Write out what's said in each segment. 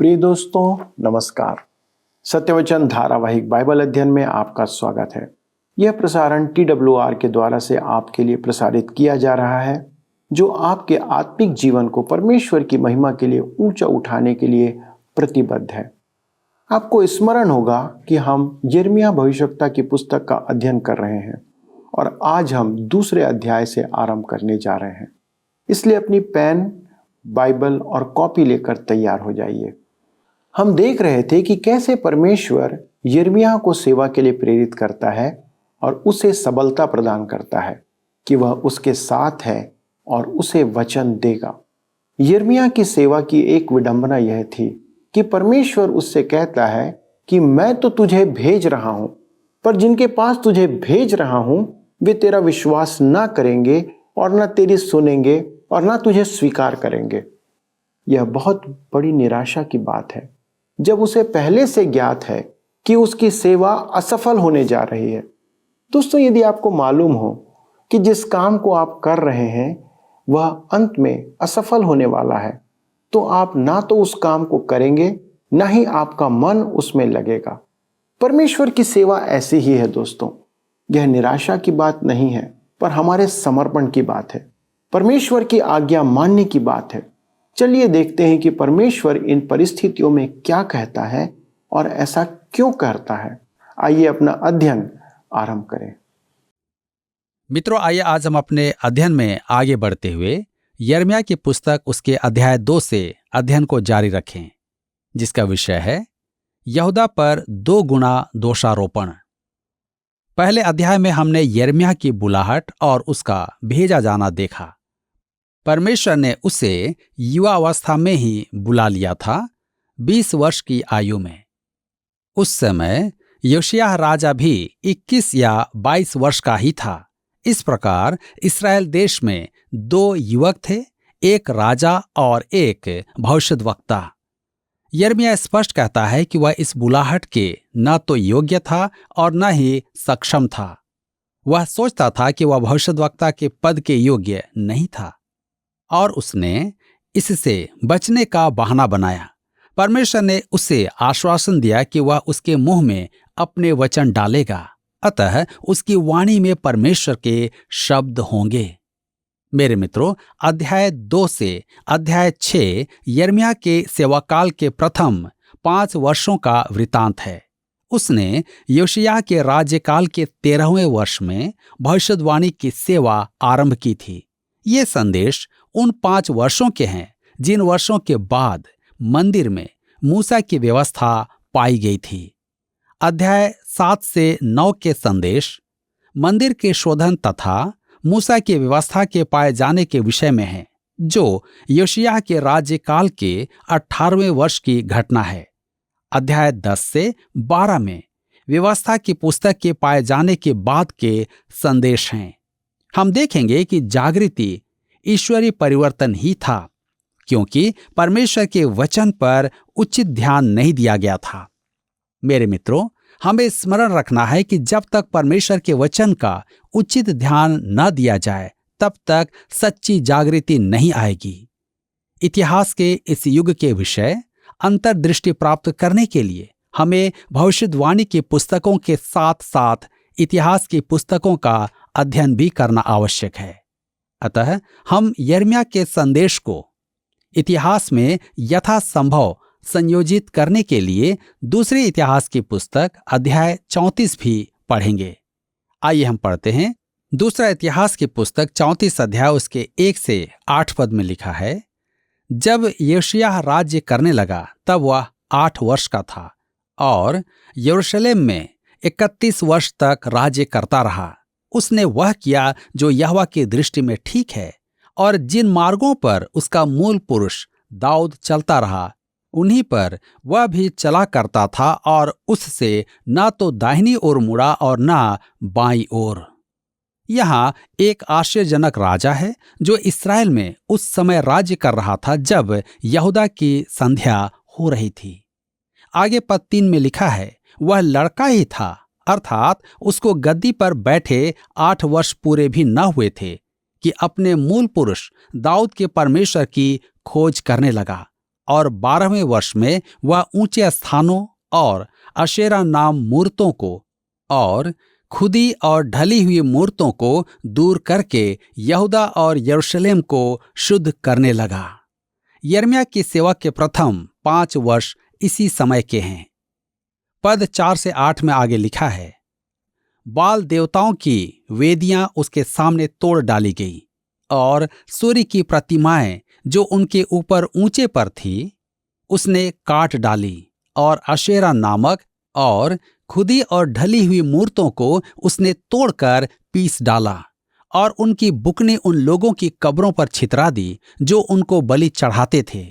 प्रिय दोस्तों, नमस्कार। सत्यवचन धारावाहिक बाइबल अध्ययन में आपका स्वागत है। यह प्रसारण TWR के द्वारा से आपके लिए प्रसारित किया जा रहा है, जो आपके आत्मिक जीवन को परमेश्वर की महिमा के लिए ऊंचा उठाने के लिए प्रतिबद्ध है। आपको स्मरण होगा कि हम यिर्मयाह भविष्यवक्ता की पुस्तक का अध्ययन कर रहे हैं और आज हम दूसरे अध्याय से आरंभ करने जा रहे हैं। इसलिए अपनी पेन, बाइबल और कॉपी लेकर तैयार हो जाइए। हम देख रहे थे कि कैसे परमेश्वर यिर्मयाह को सेवा के लिए प्रेरित करता है और उसे सबलता प्रदान करता है कि वह उसके साथ है और उसे वचन देगा। यिर्मयाह की सेवा की एक विडंबना यह थी कि परमेश्वर उससे कहता है कि मैं तो तुझे भेज रहा हूं, पर जिनके पास तुझे भेज रहा हूं वे तेरा विश्वास ना करेंगे और ना तेरी सुनेंगे और ना तुझे स्वीकार करेंगे। यह बहुत बड़ी निराशा की बात है जब उसे पहले से ज्ञात है कि उसकी सेवा असफल होने जा रही है। दोस्तों, यदि आपको मालूम हो कि जिस काम को आप कर रहे हैं वह अंत में असफल होने वाला है, तो आप ना तो उस काम को करेंगे, ना ही आपका मन उसमें लगेगा। परमेश्वर की सेवा ऐसी ही है दोस्तों। यह निराशा की बात नहीं है, पर हमारे समर्पण की बात है, परमेश्वर की आज्ञा मानने की बात है। चलिए देखते हैं कि परमेश्वर इन परिस्थितियों में क्या कहता है और ऐसा क्यों करता है। आइए अपना अध्ययन आरंभ करें। मित्रों, आइए आज हम अपने अध्ययन में आगे बढ़ते हुए यिर्मयाह की पुस्तक उसके अध्याय 2 से अध्ययन को जारी रखें, जिसका विषय है यहूदा पर 2 गुना दोषारोपण। पहले अध्याय में हमने यिर्मयाह की बुलाहट और उसका भेजा जाना देखा। परमेश्वर ने उसे युवावस्था में ही बुला लिया था, 20 वर्ष की आयु में। उस समय योशिय्याह राजा भी 21 या 22 वर्ष का ही था। इस प्रकार इस्राएल देश में 2 युवक थे, एक राजा और एक भविष्यद्वक्ता। यिर्मयाह स्पष्ट कहता है कि वह इस बुलाहट के न तो योग्य था और न ही सक्षम था। वह सोचता था कि वह भविष्यद्वक्ता के पद के योग्य नहीं था और उसने इससे बचने का बहाना बनाया। परमेश्वर ने उसे आश्वासन दिया कि वह उसके मुंह में अपने वचन डालेगा, अतः उसकी वाणी में परमेश्वर के शब्द होंगे। मेरे मित्रों, अध्याय 2 से अध्याय 6 यिर्मयाह के सेवाकाल के प्रथम 5 वर्षों का वृतांत है। उसने योशिय्याह के राज्यकाल के 13वें वर्ष में भविष्यवाणी की सेवा आरंभ की थी। ये संदेश उन 5 वर्षों के हैं जिन वर्षों के बाद मंदिर में मूसा की व्यवस्था पाई गई थी। अध्याय 7 से 9 के संदेश मंदिर के शोधन तथा मूसा की व्यवस्था के पाए जाने के विषय में है, जो योशिय्याह के राज्यकाल के 18वें वर्ष की घटना है। अध्याय 10 से 12 में व्यवस्था की पुस्तक के पाए जाने के बाद के संदेश हैं। हम देखेंगे कि जागृति ईश्वरीय परिवर्तन ही था, क्योंकि परमेश्वर के वचन पर उचित ध्यान नहीं दिया गया था। मेरे मित्रों, हमें स्मरण रखना है कि जब तक परमेश्वर के वचन का उचित ध्यान न दिया जाए, तब तक सच्ची जागृति नहीं आएगी। इतिहास के इस युग के विषय अंतर्दृष्टि प्राप्त करने के लिए हमें भविष्यवाणी की पुस्तकों के साथ साथ इतिहास की पुस्तकों का अध्ययन भी करना आवश्यक है। अतः हम यिर्मयाह के संदेश को इतिहास में यथासंभव संयोजित करने के लिए दूसरे इतिहास की पुस्तक अध्याय 34 भी पढ़ेंगे। आइए हम पढ़ते हैं। दूसरा इतिहास की पुस्तक 34 अध्याय उसके 1 से 8 पद में लिखा है, जब योशिय्याह राज्य करने लगा तब वह 8 वर्ष का था और यरूशलेम में 31 वर्ष तक राज्य करता रहा। उसने वह किया जो यहोवा की दृष्टि में ठीक है और जिन मार्गों पर उसका मूल पुरुष दाऊद चलता रहा, उन्हीं पर वह भी चला करता था और उससे ना तो दाहिनी ओर मुड़ा और ना बाईं ओर। यहाँ एक आश्चर्यजनक राजा है जो इस्राएल में उस समय राज्य कर रहा था जब यहूदा की संध्या हो रही थी। आगे पद 3 में लिखा है, वह लड़का ही था, अर्थात उसको गद्दी पर बैठे 8 वर्ष पूरे भी न हुए थे कि अपने मूल पुरुष दाऊद के परमेश्वर की खोज करने लगा और 12वें वर्ष में वह ऊंचे स्थानों और अशेरा नाम मूर्तों को और खुदी और ढली हुई मूर्तों को दूर करके यहूदा और यरूशलेम को शुद्ध करने लगा। यिर्मयाह की सेवा के प्रथम 5 वर्ष इसी समय के हैं। पद 4 से 8 में आगे लिखा है, बाल देवताओं की वेदियां उसके सामने तोड़ डाली गई और सूर्य की प्रतिमाएं जो उनके ऊपर ऊंचे पर थी उसने काट डाली और अशेरा नामक और खुदी और ढली हुई मूर्तों को उसने तोड़कर पीस डाला और उनकी बुकनी उन लोगों की कब्रों पर छितरा दी जो उनको बलि चढ़ाते थे।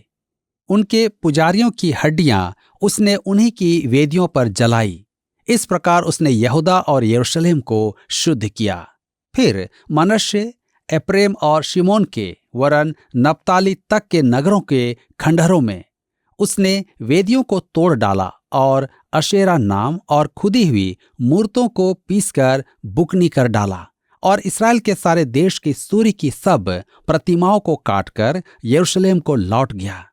उनके पुजारियों की हड्डियां उसने उन्हीं की वेदियों पर जलाई। इस प्रकार उसने यहूदा और यरूशलेम को शुद्ध किया। फिर मनश्शे, एप्रैम और शिमोन के वरन नप्ताली तक के नगरों के खंडहरों में उसने वेदियों को तोड़ डाला और अशेरा नाम और खुदी हुई मूर्तों को पीसकर बुकनी कर डाला और इस्राएल के सारे देश की सूर्य की सब प्रतिमाओं को काटकर यरूशलेम को लौट गया।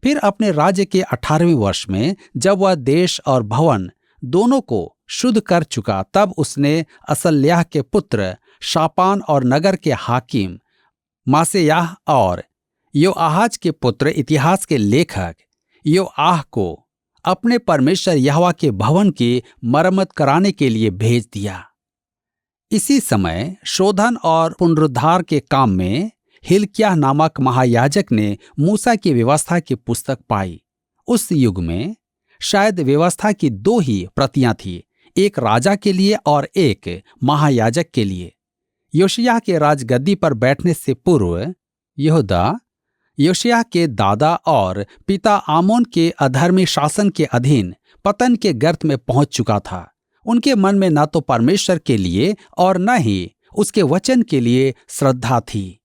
फिर अपने राज्य के 18वें वर्ष में जब वह देश और भवन दोनों को शुद्ध कर चुका, तब उसने असल्याह के पुत्र शापान और नगर के हाकिम मासेयाह और योआहाज के पुत्र इतिहास के लेखक योआह को अपने परमेश्वर यहोवा के भवन की मरम्मत कराने के लिए भेज दिया। इसी समय शोधन और पुनरुद्धार के काम में हिल्किय्याह नामक महायाजक ने मूसा की व्यवस्था की पुस्तक पाई। उस युग में शायद व्यवस्था की 2 ही प्रतियां थी, एक राजा के लिए और एक महायाजक के लिए। योशिय्याह के राजगद्दी पर बैठने से पूर्व यहूदा योशिय्याह के दादा और पिता आमोन के अधर्मी शासन के अधीन पतन के गर्त में पहुंच चुका था। उनके मन में न तो परमेश्वर के लिए और न ही उसके वचन के लिए श्रद्धा थी।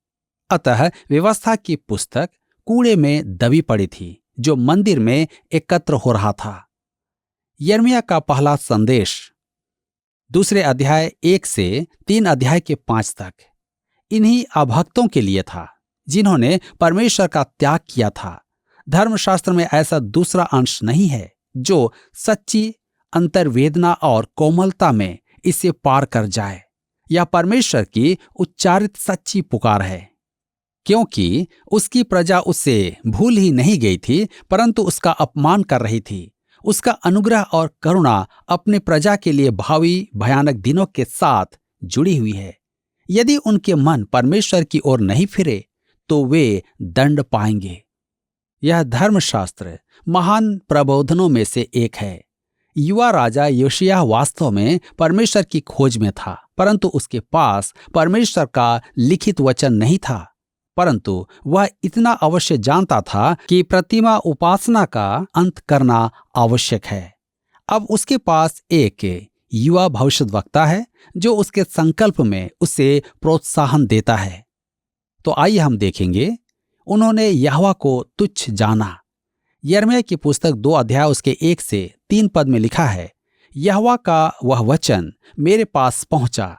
अतः व्यवस्था की पुस्तक कूड़े में दबी पड़ी थी जो मंदिर में एकत्र हो रहा था। यिर्मयाह का पहला संदेश 2 अध्याय 1 से 3 अध्याय के 5 तक इन्हीं अभक्तों के लिए था जिन्होंने परमेश्वर का त्याग किया था। धर्मशास्त्र में ऐसा दूसरा अंश नहीं है जो सच्ची अंतर्वेदना और कोमलता में इसे पार कर जाए। यह परमेश्वर की उच्चारित सच्ची पुकार है, क्योंकि उसकी प्रजा उससे भूल ही नहीं गई थी परंतु उसका अपमान कर रही थी। उसका अनुग्रह और करुणा अपने प्रजा के लिए भावी भयानक दिनों के साथ जुड़ी हुई है। यदि उनके मन परमेश्वर की ओर नहीं फिरे तो वे दंड पाएंगे। यह धर्मशास्त्र महान प्रबोधनों में से एक है। युवा राजा योशिय्याह वास्तव में परमेश्वर की खोज में था, परंतु उसके पास परमेश्वर का लिखित वचन नहीं था। परंतु वह इतना अवश्य जानता था कि प्रतिमा उपासना का अंत करना आवश्यक है। अब उसके पास एक युवा भविष्यद्वक्ता है जो उसके संकल्प में उसे प्रोत्साहन देता है। तो आइए हम देखेंगे, उन्होंने यहोवा को तुच्छ जाना। यिर्मयाह की पुस्तक 2 अध्याय उसके 1 से 3 पद में लिखा है, यहोवा का वह वचन मेरे पास पहुंचा,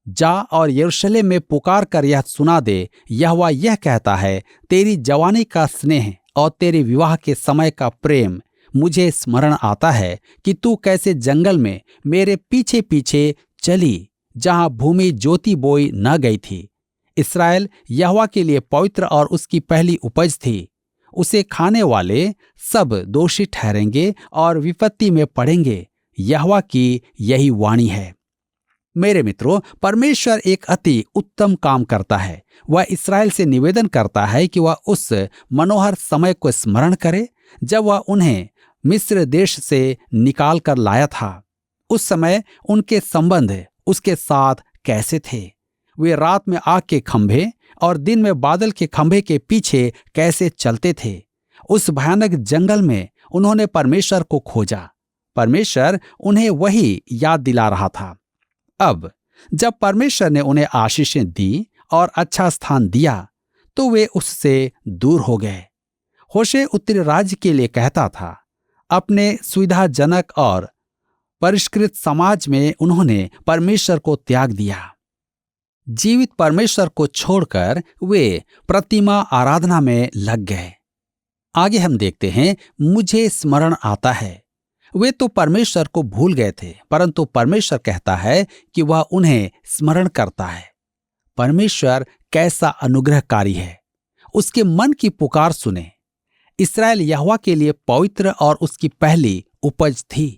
जा और यरूशलेम में पुकार कर यह सुना दे, यहोवा यह कहता है, तेरी जवानी का स्नेह और तेरे विवाह के समय का प्रेम मुझे स्मरण आता है कि तू कैसे जंगल में मेरे पीछे पीछे चली, जहां भूमि ज्योति बोई न गई थी। इस्राएल यहोवा के लिए पवित्र और उसकी पहली उपज थी। उसे खाने वाले सब दोषी ठहरेंगे और विपत्ति में पड़ेंगे। यहोवा की यही वाणी है। मेरे मित्रों, परमेश्वर एक अति उत्तम काम करता है। वह इस्राएल से निवेदन करता है कि वह उस मनोहर समय को स्मरण करे जब वह उन्हें मिस्र देश से निकाल कर लाया था। उस समय उनके संबंध उसके साथ कैसे थे? वे रात में आग के खंभे और दिन में बादल के खंभे के पीछे कैसे चलते थे? उस भयानक जंगल में उन्होंने परमेश्वर को खोजा। परमेश्वर उन्हें वही याद दिला रहा था। अब जब परमेश्वर ने उन्हें आशीषें दी और अच्छा स्थान दिया तो वे उससे दूर हो गए। होशे उत्तरी राज्य के लिए कहता था, अपने सुविधाजनक और परिष्कृत समाज में उन्होंने परमेश्वर को त्याग दिया। जीवित परमेश्वर को छोड़कर वे प्रतिमा आराधना में लग गए। आगे हम देखते हैं, मुझे स्मरण आता है। वे तो परमेश्वर को भूल गए थे, परंतु परमेश्वर कहता है कि वह उन्हें स्मरण करता है। परमेश्वर कैसा अनुग्रहकारी है। उसके मन की पुकार सुने। इस्राएल यहोवा के लिए पवित्र और उसकी पहली उपज थी।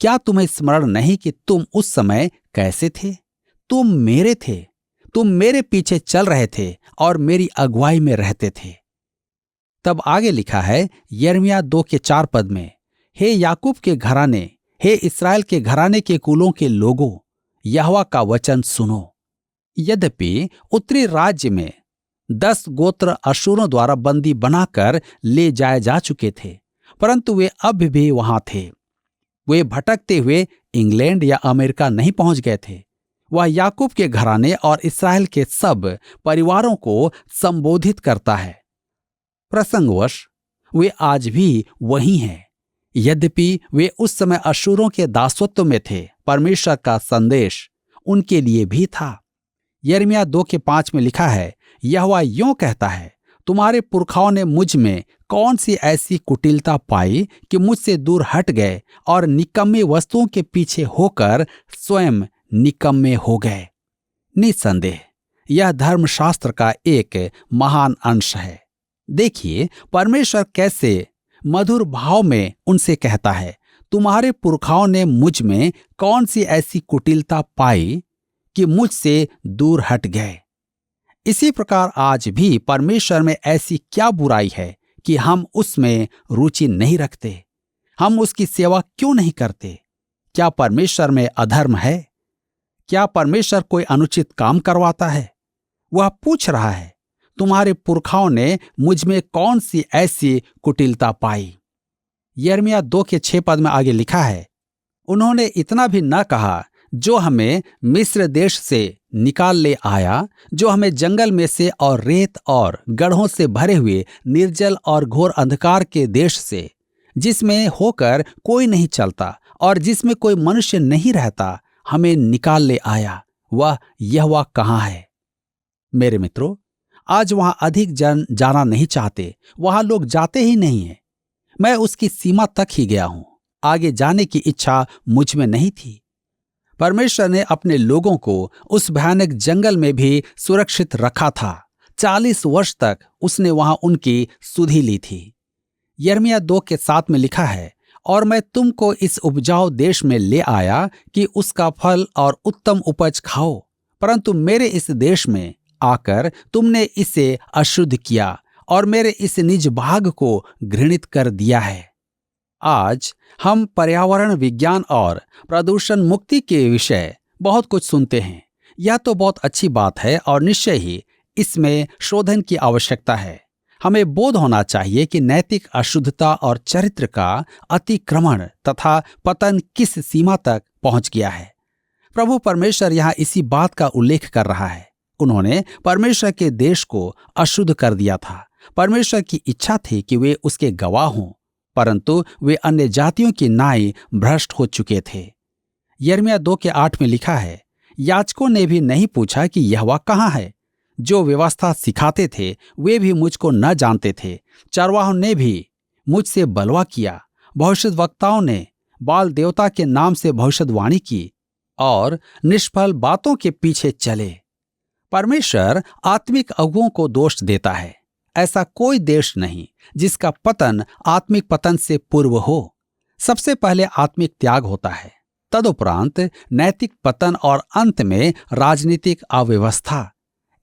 क्या तुम्हें स्मरण नहीं कि तुम उस समय कैसे थे? तुम मेरे थे, तुम मेरे पीछे चल रहे थे और मेरी अगुवाई में रहते थे। तब आगे लिखा है यिर्मयाह 2:4 में, हे याकूब के घराने, हे इस्राएल के घराने के कुलों के लोगों, यहोवा का वचन सुनो। यद्यपि उत्तरी राज्य में 10 गोत्र अशूरों द्वारा बंदी बनाकर ले जाए जा चुके थे, परंतु वे अब भी वहां थे। वे भटकते हुए इंग्लैंड या अमेरिका नहीं पहुंच गए थे। वह याकूब के घराने और इस्राएल के सब परिवारों को संबोधित करता है। प्रसंगवश वे आज भी वही हैं। यद्यपि वे उस समय अशूरों के दासत्व में थे, परमेश्वर का संदेश उनके लिए भी था। यिर्मयाह 2:5 में लिखा है, यहोवा यूं कहता है, तुम्हारे पुरखाओं ने मुझ में कौन सी ऐसी कुटिलता पाई कि मुझसे दूर हट गए और निकम्मे वस्तुओं के पीछे होकर स्वयं निकम्मे हो गए। निस्संदेह यह धर्मशास्त्र का एक महान अंश है। देखिए परमेश्वर कैसे मधुर भाव में उनसे कहता है, तुम्हारे पुरखाओं ने मुझ में कौन सी ऐसी कुटिलता पाई कि मुझसे दूर हट गए। इसी प्रकार आज भी परमेश्वर में ऐसी क्या बुराई है कि हम उसमें रुचि नहीं रखते? हम उसकी सेवा क्यों नहीं करते? क्या परमेश्वर में अधर्म है? क्या परमेश्वर कोई अनुचित काम करवाता है? वह पूछ रहा है, तुम्हारे पुरखाओं ने मुझ में कौन सी ऐसी कुटिलता पाई। यिर्मयाह 2:6 में आगे लिखा है, उन्होंने इतना भी न कहा जो हमें मिस्र देश से निकाल ले आया, जो हमें जंगल में से और रेत और गड्ढों से भरे हुए निर्जल और घोर अंधकार के देश से, जिसमें होकर कोई नहीं चलता और जिसमें कोई मनुष्य नहीं रहता, हमें निकाल ले आया। वह यहोवा कहाँ है? मेरे मित्रों, आज वहां अधिक जन जाना नहीं चाहते। वहां लोग जाते ही नहीं हैं। मैं उसकी सीमा तक ही गया हूं। आगे जाने की इच्छा मुझ में नहीं थी। परमेश्वर ने अपने लोगों को उस भयानक जंगल में भी सुरक्षित रखा था। 40 वर्ष तक उसने वहां उनकी सुधि ली थी। यिर्मयाह 2:7 में लिखा है, और मैं तुमको इस उपजाऊ देश में ले आया कि उसका फल और उत्तम उपज खाओ, परंतु मेरे इस देश में आकर तुमने इसे अशुद्ध किया और मेरे इस निज भाग को घृणित कर दिया है। आज हम पर्यावरण विज्ञान और प्रदूषण मुक्ति के विषय बहुत कुछ सुनते हैं। यह तो बहुत अच्छी बात है और निश्चय ही इसमें शोधन की आवश्यकता है। हमें बोध होना चाहिए कि नैतिक अशुद्धता और चरित्र का अतिक्रमण तथा पतन किस सीमा तक पहुंच गया है। प्रभु परमेश्वर यहाँ इसी बात का उल्लेख कर रहा है। उन्होंने परमेश्वर के देश को अशुद्ध कर दिया था। परमेश्वर की इच्छा थी कि वे उसके गवाह हों, परंतु वे अन्य जातियों की नाई भ्रष्ट हो चुके थे। यिर्मयाह 2:8 में लिखा है, याजकों ने भी नहीं पूछा कि यहोवा कहाँ है। जो व्यवस्था सिखाते थे वे भी मुझको न जानते थे। चरवाहों ने भी मुझसे बलवा किया। भविष्यद्वक्ताओं ने बाल देवता के नाम से भविष्यवाणी की और निष्फल बातों के पीछे चले। परमेश्वर आत्मिक अगुओं को दोष देता है। ऐसा कोई देश नहीं जिसका पतन आत्मिक पतन से पूर्व हो। सबसे पहले आत्मिक त्याग होता है, तदुपरांत नैतिक पतन और अंत में राजनीतिक अव्यवस्था।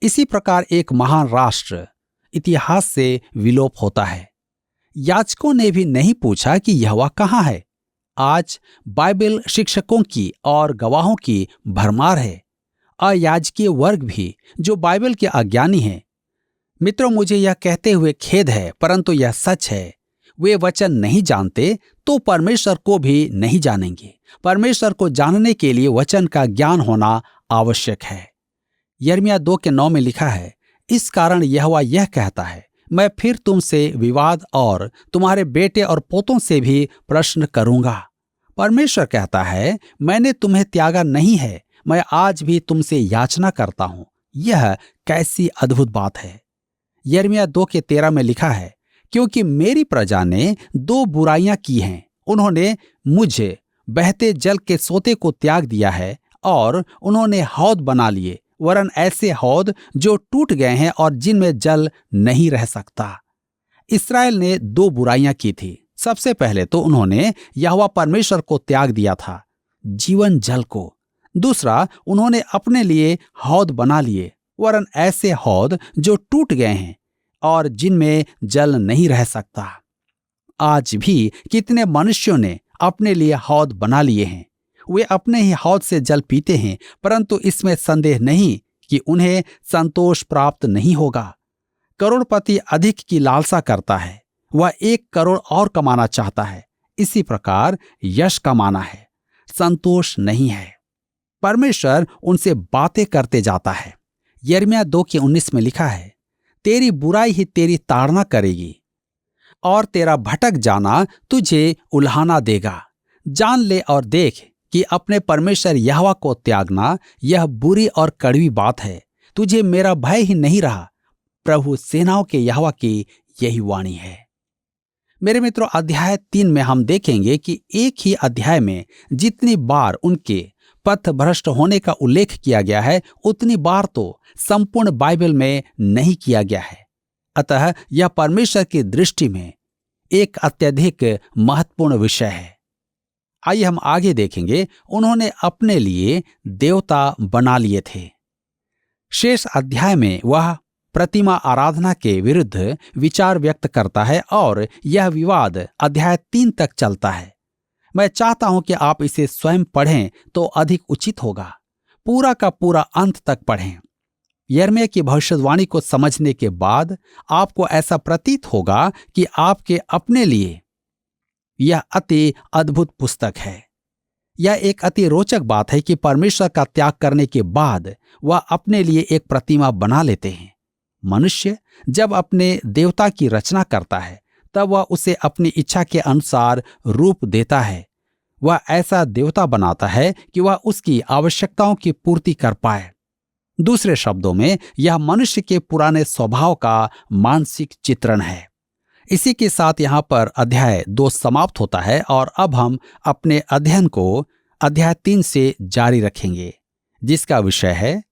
इसी प्रकार एक महान राष्ट्र इतिहास से विलोप होता है। याजकों ने भी नहीं पूछा कि यहोवा कहाँ है। आज बाइबल शिक्षकों की और गवाहों की भरमार है। अयाजकीय वर्ग भी जो बाइबल के अज्ञानी हैं। मित्रों, मुझे यह कहते हुए खेद है, परंतु यह सच है। वे वचन नहीं जानते तो परमेश्वर को भी नहीं जानेंगे। परमेश्वर को जानने के लिए वचन का ज्ञान होना आवश्यक है। यिर्मयाह 2:9 में लिखा है, इस कारण यहोवा यह कहता है, मैं फिर तुमसे विवाद और तुम्हारे बेटे और पोतों से भी प्रश्न करूंगा। परमेश्वर कहता है, मैंने तुम्हें त्यागा नहीं है, मैं आज भी तुमसे याचना करता हूं। यह कैसी अद्भुत बात है। यिर्मयाह 2:13 में लिखा है, क्योंकि मेरी प्रजा ने 2 बुराइयां की हैं। उन्होंने मुझे बहते जल के सोते को त्याग दिया है और उन्होंने हौद बना लिए, वरन ऐसे हौद जो टूट गए हैं और जिनमें जल नहीं रह सकता। इस्राएल ने 2 बुराइयां की थी। सबसे पहले तो उन्होंने यहोवा परमेश्वर को त्याग दिया था, जीवन जल को। दूसरा, उन्होंने अपने लिए हौद बना लिए, वरन ऐसे हौद जो टूट गए हैं और जिनमें जल नहीं रह सकता। आज भी कितने मनुष्यों ने अपने लिए हौद बना लिए हैं। वे अपने ही हौद से जल पीते हैं, परंतु इसमें संदेह नहीं कि उन्हें संतोष प्राप्त नहीं होगा। करोड़पति अधिक की लालसा करता है, वह 1 करोड़ और कमाना चाहता है। इसी प्रकार यश कमाना है, संतोष नहीं है। परमेश्वर उनसे बातें करते जाता है। यिर्मयाह 2:19 में लिखा है, तेरी बुराई ही तेरी ताड़ना करेगी और तेरा भटक जाना तुझे उल्हाना देगा। जान ले और देख कि अपने परमेश्वर यहोवा को त्यागना यह बुरी और कड़वी बात है। तुझे मेरा भय ही नहीं रहा, प्रभु सेनाओं के यहोवा की यही वाणी है। मेरे मित्रों, अध्याय 3 में हम देखेंगे कि एक ही अध्याय में जितनी बार उनके पथ भ्रष्ट होने का उल्लेख किया गया है, उतनी बार तो संपूर्ण बाइबल में नहीं किया गया है। अतः यह परमेश्वर की दृष्टि में एक अत्यधिक महत्वपूर्ण विषय है। आइए हम आगे देखेंगे। उन्होंने अपने लिए देवता बना लिए थे। शेष अध्याय में वह प्रतिमा आराधना के विरुद्ध विचार व्यक्त करता है और यह विवाद अध्याय 3 तक चलता है। मैं चाहता हूं कि आप इसे स्वयं पढ़ें तो अधिक उचित होगा। पूरा का पूरा अंत तक पढ़ें। यिर्मयाह की भविष्यवाणी को समझने के बाद आपको ऐसा प्रतीत होगा कि आपके अपने लिए यह अति अद्भुत पुस्तक है। यह एक अति रोचक बात है कि परमेश्वर का त्याग करने के बाद वह अपने लिए एक प्रतिमा बना लेते हैं। मनुष्य जब अपने देवता की रचना करता है, तब वह उसे अपनी इच्छा के अनुसार रूप देता है। वह ऐसा देवता बनाता है कि वह उसकी आवश्यकताओं की पूर्ति कर पाए। दूसरे शब्दों में, यह मनुष्य के पुराने स्वभाव का मानसिक चित्रण है। इसी के साथ यहाँ पर अध्याय 2 समाप्त होता है और अब हम अपने अध्ययन को अध्याय 3 से जारी रखेंगे, जिसका विषय है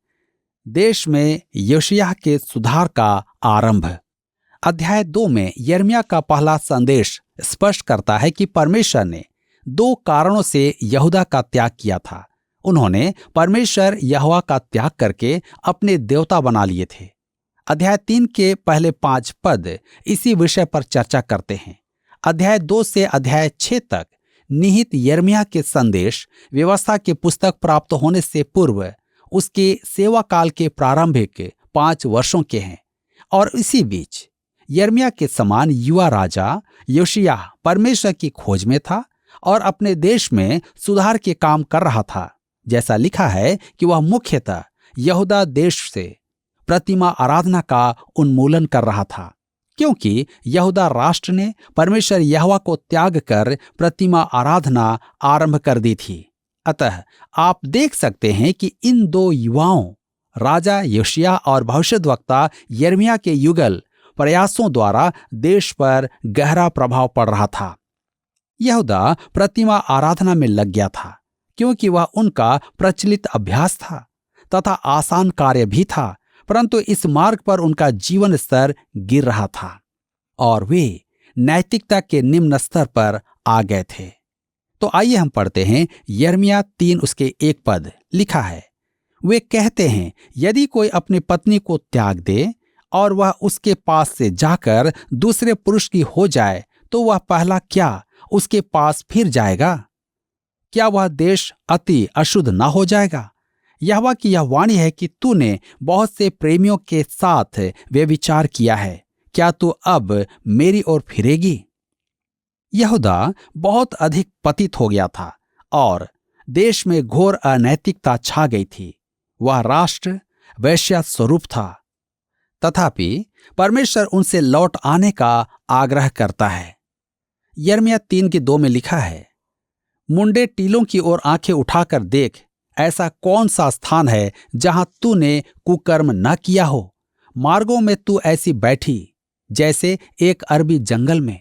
देश में योशिय्याह के सुधार का आरंभ। अध्याय 2 में यिर्मयाह का पहला संदेश स्पष्ट करता है कि परमेश्वर ने 2 कारणों से यहूदा का त्याग किया था। उन्होंने परमेश्वर यहोवा का त्याग करके अपने देवता बना लिए थे। अध्याय 3 के पहले 5 पद इसी विषय पर चर्चा करते हैं। अध्याय 2 से अध्याय 6 तक निहित यिर्मयाह के संदेश व्यवस्था की पुस्तक प्राप्त होने से पूर्व उसके सेवा काल के प्रारंभिक 5 वर्षों के हैं। और इसी बीच यिर्मयाह के समान युवा राजा योशिय्याह परमेश्वर की खोज में था और अपने देश में सुधार के काम कर रहा था। जैसा लिखा है कि वह मुख्यतः यहूदा देश से प्रतिमा आराधना का उन्मूलन कर रहा था, क्योंकि यहूदा राष्ट्र ने परमेश्वर यहोवा को त्याग कर प्रतिमा आराधना आरंभ कर दी थी। अतः आप देख सकते हैं कि इन 2 युवाओं, राजा योशिय्याह और भविष्यद्वक्ता यिर्मयाह के युगल प्रयासों द्वारा देश पर गहरा प्रभाव पड़ रहा था। यहूदा प्रतिमा आराधना में लग गया था, क्योंकि वह उनका प्रचलित अभ्यास था तथा आसान कार्य भी था, परंतु इस मार्ग पर उनका जीवन स्तर गिर रहा था और वे नैतिकता के निम्न स्तर पर आ गए थे। तो आइए हम पढ़ते हैं यिर्मयाह 3 उसके 1 पद। लिखा है, वे कहते हैं, यदि कोई अपनी पत्नी को त्याग दे और वह उसके पास से जाकर दूसरे पुरुष की हो जाए, तो वह पहला क्या उसके पास फिर जाएगा? क्या वह देश अति अशुद्ध न हो जाएगा? यहोवा की यह वाणी है कि तूने बहुत से प्रेमियों के साथ व्यभिचार किया है, क्या तू अब मेरी ओर फिरेगी? यहूदा बहुत अधिक पतित हो गया था और देश में घोर अनैतिकता छा गई थी। वह राष्ट्र वैश्या स्वरूप था। तथापि परमेश्वर उनसे लौट आने का आग्रह करता है। यिर्मयाह 3:2 में लिखा है, मुंडे टीलों की ओर आंखें उठाकर देख, ऐसा कौन सा स्थान है जहां तूने कुकर्म न किया हो? मार्गों में तू ऐसी बैठी, जैसे एक अरबी जंगल में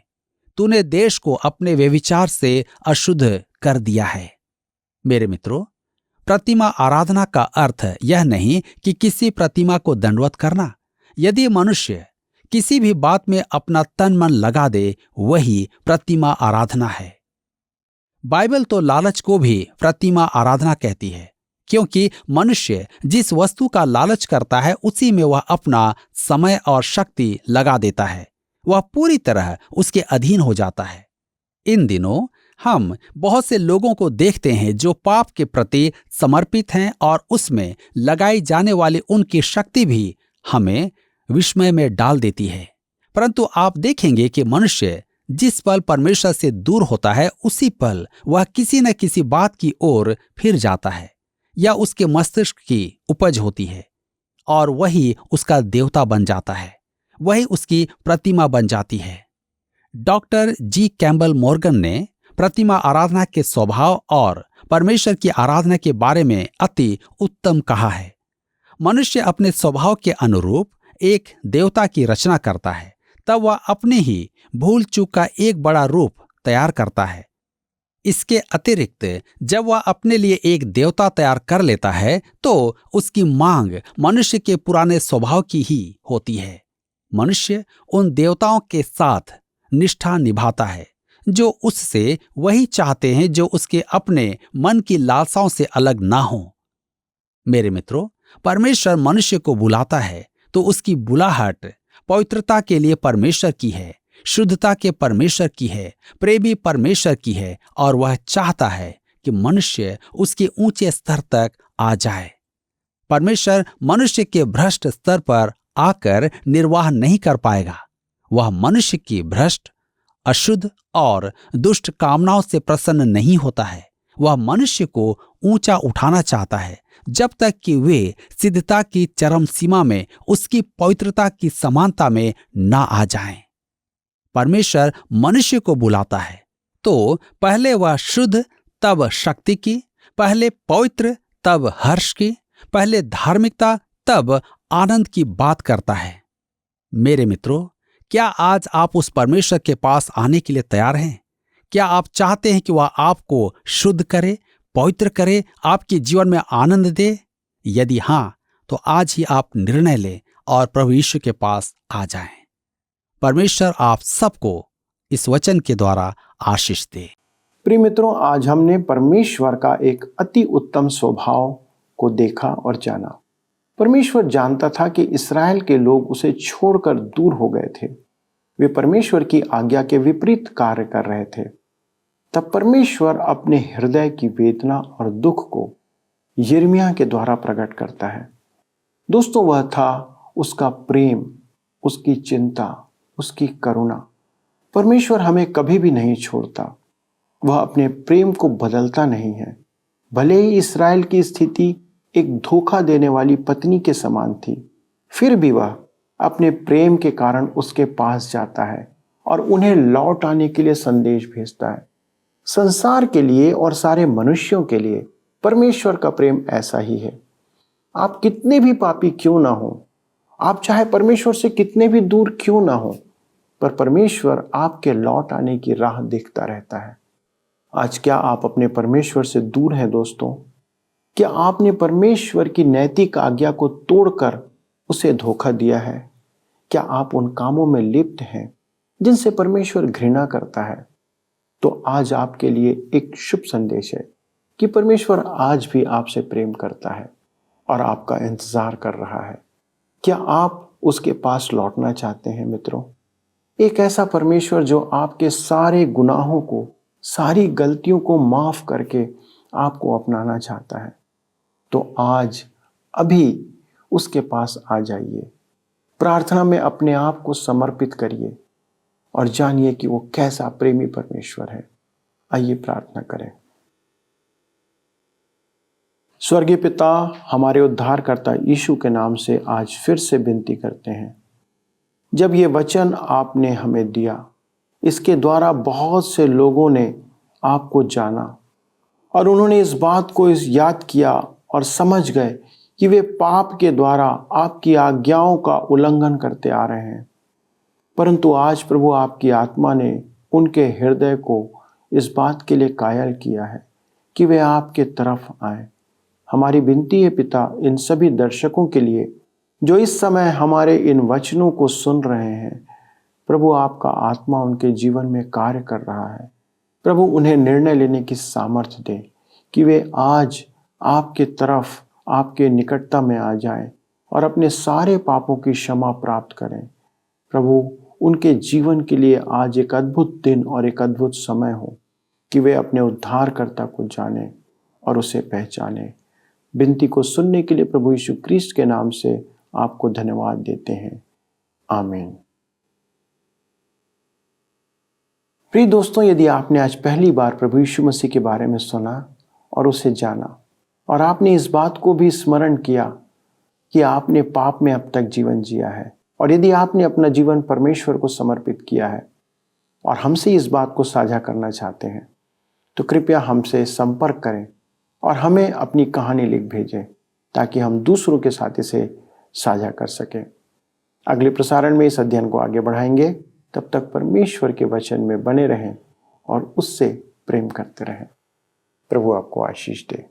तूने देश को अपने व्यभिचार से अशुद्ध कर दिया है। मेरे मित्रों, प्रतिमा आराधना का अर्थ यह नहीं कि किसी प्रतिमा को दंडवत करना। यदि मनुष्य किसी भी बात में अपना तन मन लगा दे, वही प्रतिमा आराधना है। बाइबल तो लालच को भी प्रतिमा आराधना कहती है, क्योंकि मनुष्य जिस वस्तु का लालच करता है उसी में वह अपना समय और शक्ति लगा देता है। वह पूरी तरह उसके अधीन हो जाता है। इन दिनों हम बहुत से लोगों को देखते हैं जो पाप के प्रति समर्पित हैं और उसमें लगाई जाने वाली उनकी शक्ति भी हमें विस्मय में डाल देती है। परंतु आप देखेंगे कि मनुष्य जिस पल परमेश्वर से दूर होता है उसी पल वह किसी न किसी बात की ओर फिर जाता है, या उसके मस्तिष्क की उपज होती है और वही उसका देवता बन जाता है, वही उसकी प्रतिमा बन जाती है। डॉक्टर जी कैम्बल मॉर्गन ने प्रतिमा आराधना के स्वभाव और परमेश्वर की आराधना के बारे में अति उत्तम कहा है। मनुष्य अपने स्वभाव के अनुरूप एक देवता की रचना करता है, तब वह अपने ही भूल चूक का एक बड़ा रूप तैयार करता है। इसके अतिरिक्त जब वह अपने लिए एक देवता तैयार कर लेता है तो उसकी मांग मनुष्य के पुराने स्वभाव की ही होती है। मनुष्य उन देवताओं के साथ निष्ठा निभाता है जो उससे वही चाहते हैं जो उसके अपने मन की लालसाओं से अलग ना हो। मेरे मित्रों, परमेश्वर मनुष्य को बुलाता है तो उसकी बुलाहट पवित्रता के लिए परमेश्वर की है, शुद्धता के परमेश्वर की है, प्रेमी परमेश्वर की है, और वह चाहता है कि मनुष्य उसके ऊंचे स्तर तक आ जाए। परमेश्वर मनुष्य के भ्रष्ट स्तर पर आकर निर्वाह नहीं कर पाएगा। वह मनुष्य की भ्रष्ट, अशुद्ध और दुष्ट कामनाओं से प्रसन्न नहीं होता है। वह मनुष्य को ऊंचा उठाना चाहता है जब तक कि वे सिद्धता की चरम सीमा में उसकी पवित्रता की समानता में ना आ जाएं। परमेश्वर मनुष्य को बुलाता है तो पहले वह शुद्ध, तब शक्ति की, पहले पवित्र, तब हर्ष की, पहले धार्मिकता, तब आनंद की बात करता है। मेरे मित्रों, क्या आज आप उस परमेश्वर के पास आने के लिए तैयार हैं? क्या आप चाहते हैं कि वह आपको शुद्ध करे, पवित्र करे, आपके जीवन में आनंद दे? यदि हां, तो आज ही आप निर्णय लें और प्रभु यीशु के पास आ जाएं। परमेश्वर आप सबको इस वचन के द्वारा आशीष दे। प्रिय मित्रों, आज हमने परमेश्वर का एक अति उत्तम स्वभाव को देखा और जाना। परमेश्वर जानता था कि इस्राएल के लोग उसे छोड़कर दूर हो गए थे। वे परमेश्वर की आज्ञा के विपरीत कार्य कर रहे थे। तब परमेश्वर अपने हृदय की वेदना और दुख को यिर्मयाह के द्वारा प्रकट करता है। दोस्तों, वह था उसका प्रेम, उसकी चिंता, उसकी करुणा। परमेश्वर हमें कभी भी नहीं छोड़ता। वह अपने प्रेम को बदलता नहीं है। भले ही इस्राएल की स्थिति एक धोखा देने वाली पत्नी के समान थी, फिर भी वह अपने प्रेम के कारण उसके पास जाता है और उन्हें लौट आने के लिए संदेश भेजता है। संसार के लिए और सारे मनुष्यों के लिए परमेश्वर का प्रेम ऐसा ही है। आप कितने भी पापी क्यों ना हो, आप चाहे परमेश्वर से कितने भी दूर क्यों ना हो, पर परमेश्वर आपके लौट आने की राह देखता रहता है। आज क्या आप अपने परमेश्वर से दूर हैं दोस्तों? क्या आपने परमेश्वर की नैतिक आज्ञा को तोड़कर उसे धोखा दिया है? क्या आप उन कामों में लिप्त हैं जिनसे परमेश्वर घृणा करता है? तो आज आपके लिए एक शुभ संदेश है कि परमेश्वर आज भी आपसे प्रेम करता है और आपका इंतजार कर रहा है। क्या आप उसके पास लौटना चाहते हैं मित्रों? एक ऐसा परमेश्वर जो आपके सारे गुनाहों को, सारी गलतियों को माफ करके आपको अपनाना चाहता है। तो आज अभी उसके पास आ जाइए, प्रार्थना में अपने आप को समर्पित करिए और जानिए कि वो कैसा प्रेमी परमेश्वर है। आइए प्रार्थना करें। स्वर्गीय पिता, हमारे उद्धारकर्ता यीशु के नाम से आज फिर से विनती करते हैं, जब ये वचन आपने हमें दिया, इसके द्वारा बहुत से लोगों ने आपको जाना और उन्होंने इस बात को याद किया और समझ गए कि वे पाप के द्वारा आपकी आज्ञाओं का उल्लंघन करते आ रहे हैं। परंतु आज प्रभु आपकी आत्मा ने उनके हृदय को इस बात के लिए कायल किया है कि वे आपके तरफ आए। हमारी विनती है पिता, इन सभी दर्शकों के लिए जो इस समय हमारे इन वचनों को सुन रहे हैं, प्रभु आपका आत्मा उनके जीवन में कार्य कर रहा है। प्रभु उन्हें निर्णय लेने की सामर्थ्य दे कि वे आज आपके तरफ, आपके निकटता में आ जाएं और अपने सारे पापों की क्षमा प्राप्त करें। प्रभु उनके जीवन के लिए आज एक अद्भुत दिन और एक अद्भुत समय हो कि वे अपने उद्धारकर्ता को जाने और उसे पहचाने। विनती को सुनने के लिए प्रभु यीशु क्रिस्ट के नाम से आपको धन्यवाद देते हैं। आमीन। प्रिय दोस्तों, यदि आपने आज पहली बार प्रभु यीशु मसीह के बारे में सुना और उसे जाना और आपने इस बात को भी स्मरण किया कि आपने पाप में अब तक जीवन जिया है, और यदि आपने अपना जीवन परमेश्वर को समर्पित किया है और हमसे इस बात को साझा करना चाहते हैं, तो कृपया हमसे संपर्क करें और हमें अपनी कहानी लिख भेजें ताकि हम दूसरों के साथ इसे साझा कर सकें। अगले प्रसारण में इस अध्ययन को आगे बढ़ाएंगे। तब तक परमेश्वर के वचन में बने रहें और उससे प्रेम करते रहें। प्रभु आपको आशीष दे।